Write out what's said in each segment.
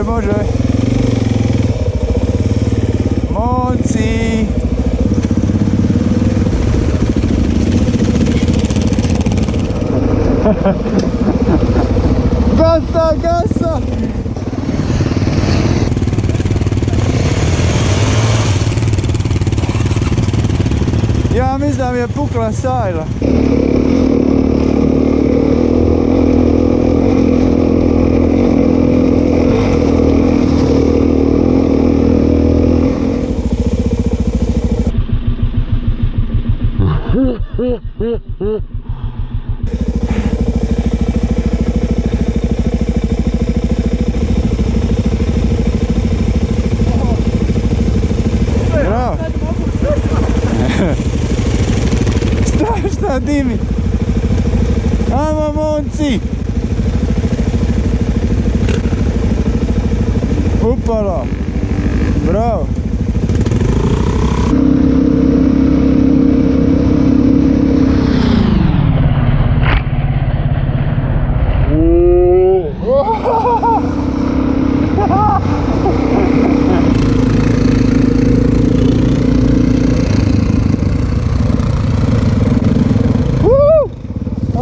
Može, može. Momci. Gasa, gasa. Ja mislim da mi je pukla sajla. Bravo. Šta dimi? Ajmo momci! Upala! Bravo!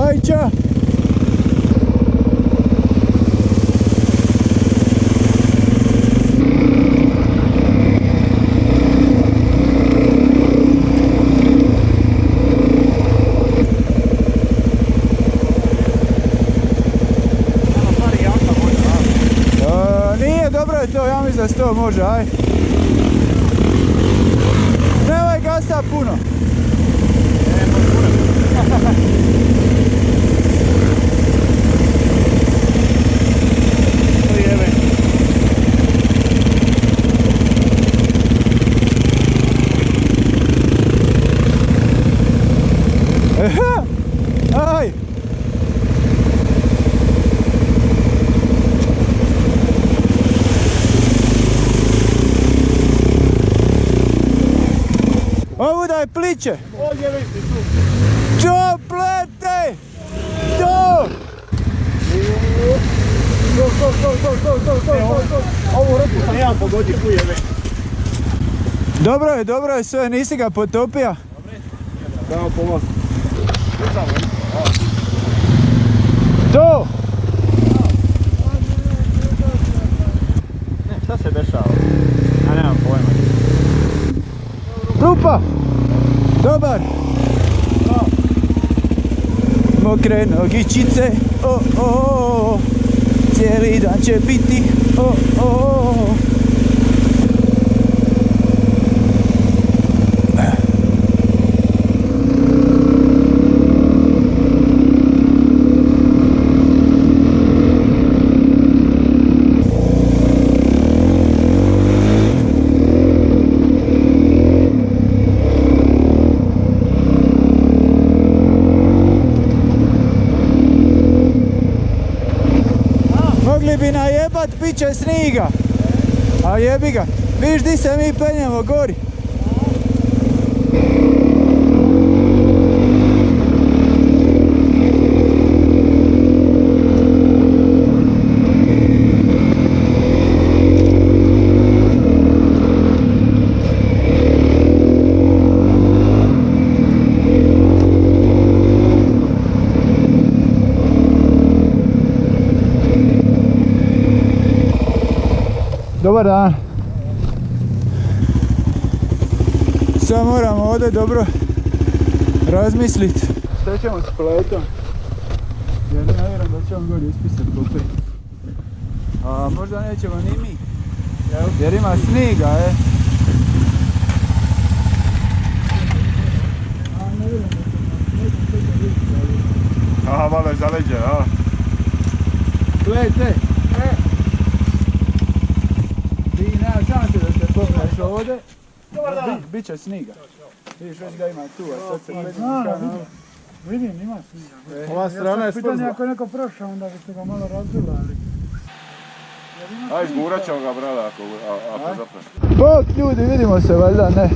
Ajča! Nije, dobro je to, ja mislim da se to može, aj. Nemoj gasa puno. Aj! Ovu daj pliče! Ovdje vidi tu. Čo plete? To! Ovu ruku sam ja pogodio, tu je već. Dobro je sve, nisi ga potopio? Dao pomoć. To! Ne, šta se dešava? Ja nemam pojma. Rupa! Dobar! Mokre nogičice, cijeli dan će biti, Mogli bi najebat, bit će sniga. A jebi ga. Viš di se mi penjemo gori. Dobar dan. Sad moramo ovdje dobro razmisliti šta ćemo s pletom. Jer ne vjerujem da će on gore ispisati kopej. A možda nećemo ni mi. Jer ima sniga, Aha, malo je zaleđe, a? Plete! Ti nema šanse da se popneš ovdje. Biće sniga. Vidiš, već ga ima tu, a sad se gledam. Vidim, ima sniga. Ova strana je Pitanje smrzla. ako je neko prošao, onda bi se ga malo razbila, ali... Aj, izgurat ćemo ga, brada, ako zapraš. Bok ljudi, vidimo se valjda, ne?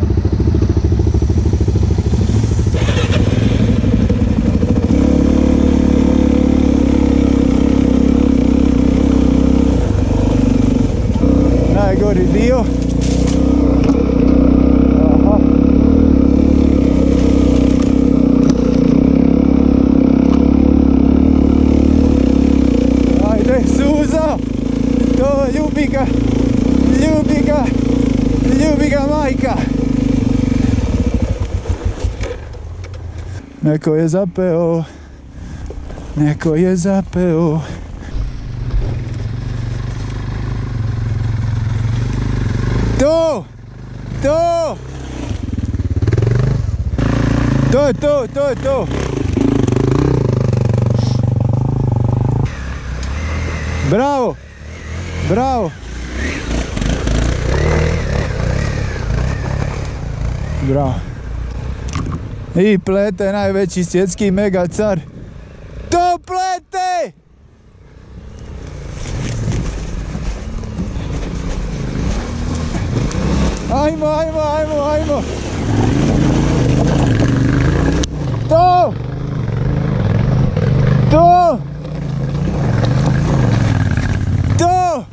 ga majka! Neko je zapeo. Neko je zapeo. To! To! To je to, to je to! Bravo! Bravo! Bravo! I plete, najveći svjetski mega car. To plete! Ajmo, ajmo, ajmo, ajmo! To! To! To!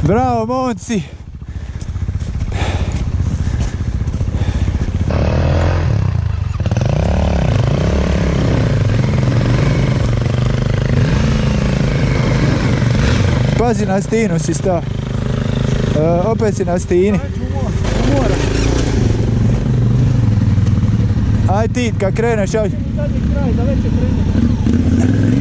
Bravo, momci! Pazi, na stinu si stao. Opet si na stini. Aj ti, kad kreneš, aj. Zadnji kraj, da već je krenuo.